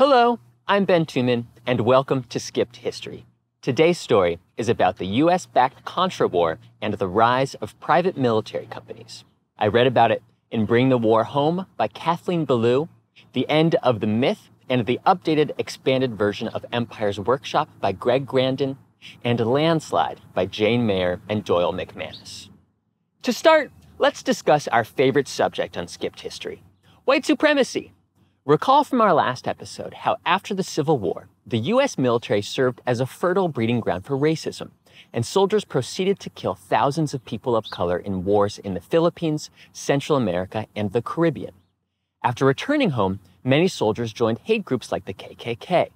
Hello, I'm Ben Tuman, and welcome to Skipped History. Today's story is about the US-backed Contra War and the rise of private military companies. I read about it in Bring the War Home by Kathleen Belew, The End of the Myth, and the updated expanded version of Empire's Workshop by Greg Grandin, and Landslide by Jane Mayer and Doyle McManus. To start, let's discuss our favorite subject on Skipped History, white supremacy. Recall from our last episode how after the Civil War, the US military served as a fertile breeding ground for racism, and soldiers proceeded to kill thousands of people of color in wars in the Philippines, Central America, and the Caribbean. After returning home, many soldiers joined hate groups like the KKK.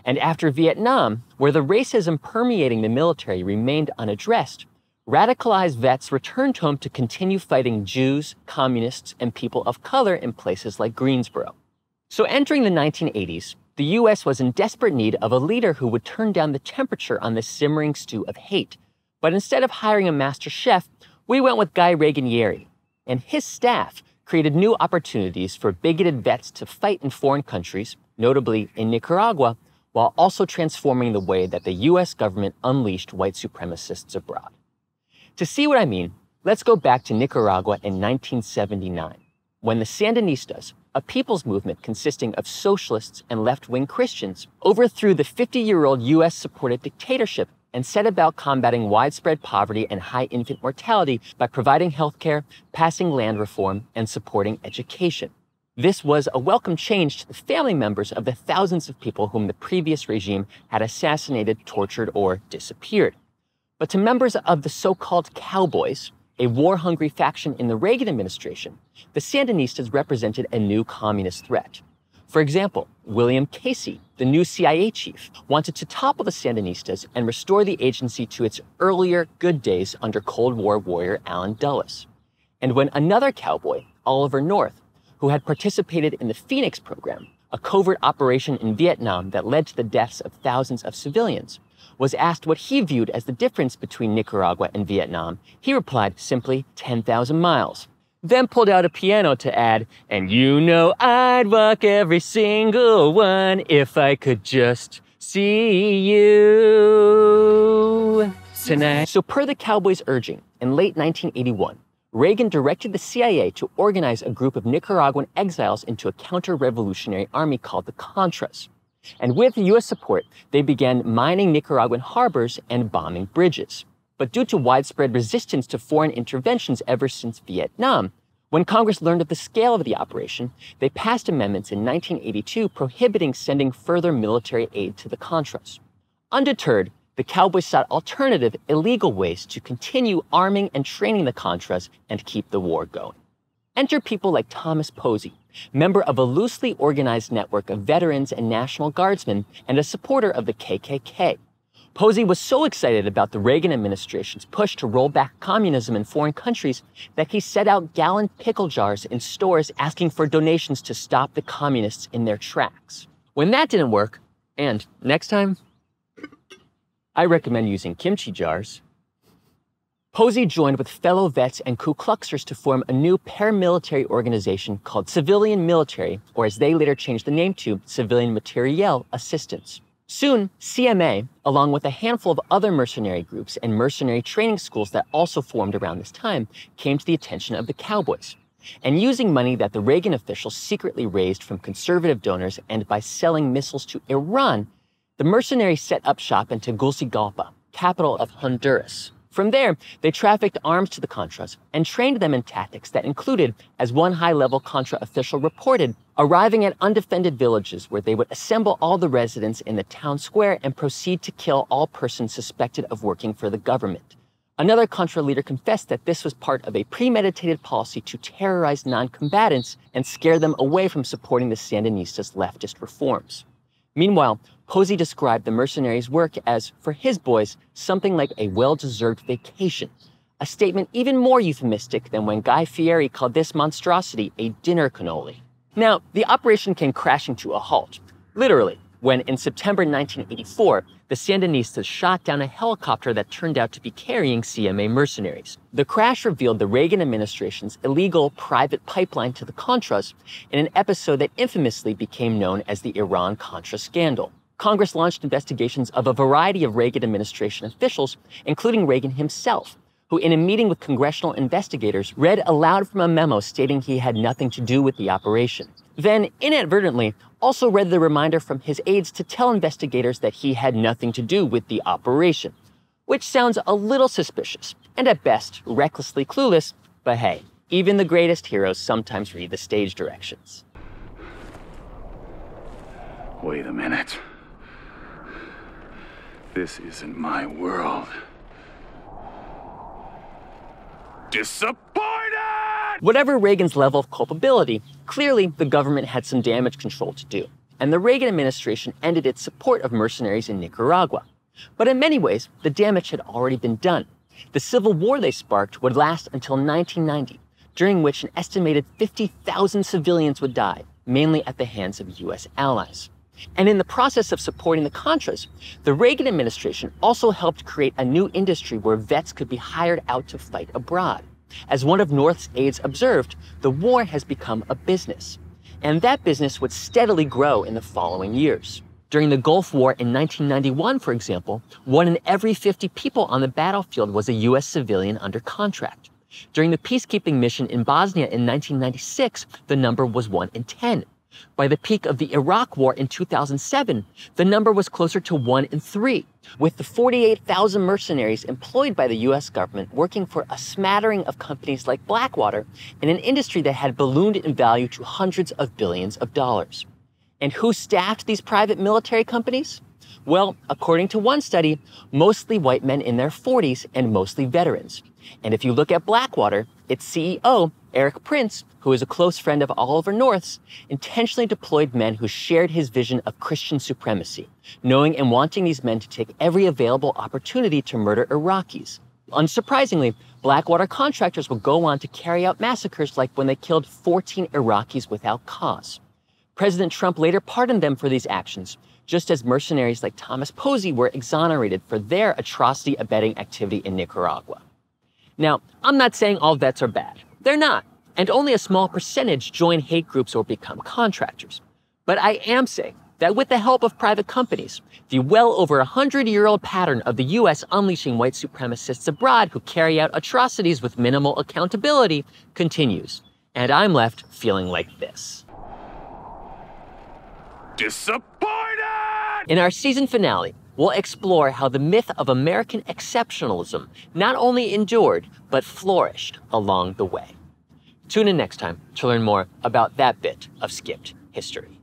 And after Vietnam, where the racism permeating the military remained unaddressed, radicalized vets returned home to continue fighting Jews, communists, and people of color in places like Greensboro. So entering the 1980s, the US was in desperate need of a leader who would turn down the temperature on this simmering stew of hate. But instead of hiring a master chef, we went with Guy Reganieri, and his staff created new opportunities for bigoted vets to fight in foreign countries, notably in Nicaragua, while also transforming the way that the US government unleashed white supremacists abroad. To see what I mean, let's go back to Nicaragua in 1979, when the Sandinistas, a people's movement consisting of socialists and left-wing Christians, overthrew the 50-year-old US-supported dictatorship and set about combating widespread poverty and high infant mortality by providing healthcare, passing land reform, and supporting education. This was a welcome change to the family members of the thousands of people whom the previous regime had assassinated, tortured, or disappeared. But to members of the so-called cowboys, a war-hungry faction in the Reagan administration, the Sandinistas represented a new communist threat. For example, William Casey, the new CIA chief, wanted to topple the Sandinistas and restore the agency to its earlier good days under Cold War warrior Allen Dulles. And when another cowboy, Oliver North, who had participated in the Phoenix program, a covert operation in Vietnam that led to the deaths of thousands of civilians, was asked what he viewed as the difference between Nicaragua and Vietnam, he replied simply 10,000 miles. Then pulled out a piano to add, "And you know I'd walk every single one if I could just see you tonight." So per the cowboys' urging, in late 1981, Reagan directed the CIA to organize a group of Nicaraguan exiles into a counter-revolutionary army called the Contras. And with US support, they began mining Nicaraguan harbors and bombing bridges. But due to widespread resistance to foreign interventions ever since Vietnam, when Congress learned of the scale of the operation, they passed amendments in 1982 prohibiting sending further military aid to the Contras. Undeterred, the cowboys sought alternative, illegal ways to continue arming and training the Contras and keep the war going. Enter people like Thomas Posey, member of a loosely organized network of veterans and National Guardsmen and a supporter of the KKK. Posey was so excited about the Reagan administration's push to roll back communism in foreign countries that he set out gallon pickle jars in stores asking for donations to stop the communists in their tracks. When that didn't work, and next time, I recommend using kimchi jars, Posey joined with fellow vets and Ku Kluxers to form a new paramilitary organization called Civilian Military, or as they later changed the name to, Civilian Materiel Assistance. Soon, CMA, along with a handful of other mercenary groups and mercenary training schools that also formed around this time, came to the attention of the cowboys. And using money that the Reagan officials secretly raised from conservative donors and by selling missiles to Iran, the mercenaries set up shop in Tegucigalpa, capital of Honduras. From there, they trafficked arms to the Contras and trained them in tactics that included, as one high-level Contra official reported, arriving at undefended villages where they would assemble all the residents in the town square and proceed to kill all persons suspected of working for the government. Another Contra leader confessed that this was part of a premeditated policy to terrorize non-combatants and scare them away from supporting the Sandinistas' leftist reforms. Meanwhile, Posey described the mercenaries' work as, for his boys, something like a well-deserved vacation, a statement even more euphemistic than when Guy Fieri called this monstrosity a dinner cannoli. Now, the operation came crashing to a halt. Literally, when in September 1984, the Sandinistas shot down a helicopter that turned out to be carrying CMA mercenaries. The crash revealed the Reagan administration's illegal private pipeline to the Contras in an episode that infamously became known as the Iran-Contra scandal. Congress launched investigations of a variety of Reagan administration officials, including Reagan himself, who in a meeting with congressional investigators read aloud from a memo stating he had nothing to do with the operation. Then, inadvertently, also read the reminder from his aides to tell investigators that he had nothing to do with the operation, which sounds a little suspicious, and at best, recklessly clueless, but hey, even the greatest heroes sometimes read the stage directions. Wait a minute. This isn't my world. Disappointed! Whatever Reagan's level of culpability, clearly the government had some damage control to do, and the Reagan administration ended its support of mercenaries in Nicaragua. But in many ways, the damage had already been done. The civil war they sparked would last until 1990, during which an estimated 50,000 civilians would die, mainly at the hands of U.S. allies. And in the process of supporting the Contras, the Reagan administration also helped create a new industry where vets could be hired out to fight abroad. As one of North's aides observed, the war has become a business. And that business would steadily grow in the following years. During the Gulf War in 1991, for example, 1 in every 50 people on the battlefield was a U.S. civilian under contract. During the peacekeeping mission in Bosnia in 1996, the number was 1 in 10. By the peak of the Iraq War in 2007, the number was closer to 1 in 3, with the 48,000 mercenaries employed by the U.S. government working for a smattering of companies like Blackwater in an industry that had ballooned in value to hundreds of billions of dollars. And who staffed these private military companies? Well, according to one study, mostly white men in their 40s and mostly veterans. And if you look at Blackwater, its CEO, Erik Prince, who is a close friend of Oliver North's, intentionally deployed men who shared his vision of Christian supremacy, knowing and wanting these men to take every available opportunity to murder Iraqis. Unsurprisingly, Blackwater contractors would go on to carry out massacres like when they killed 14 Iraqis without cause. President Trump later pardoned them for these actions, just as mercenaries like Thomas Posey were exonerated for their atrocity abetting activity in Nicaragua. Now, I'm not saying all vets are bad. They're not. And only a small percentage join hate groups or become contractors. But I am saying that with the help of private companies, the well over 100-year-old pattern of the U.S. unleashing white supremacists abroad who carry out atrocities with minimal accountability continues. And I'm left feeling like this. Disappointed! In our season finale, we'll explore how the myth of American exceptionalism not only endured, but flourished along the way. Tune in next time to learn more about that bit of skipped history.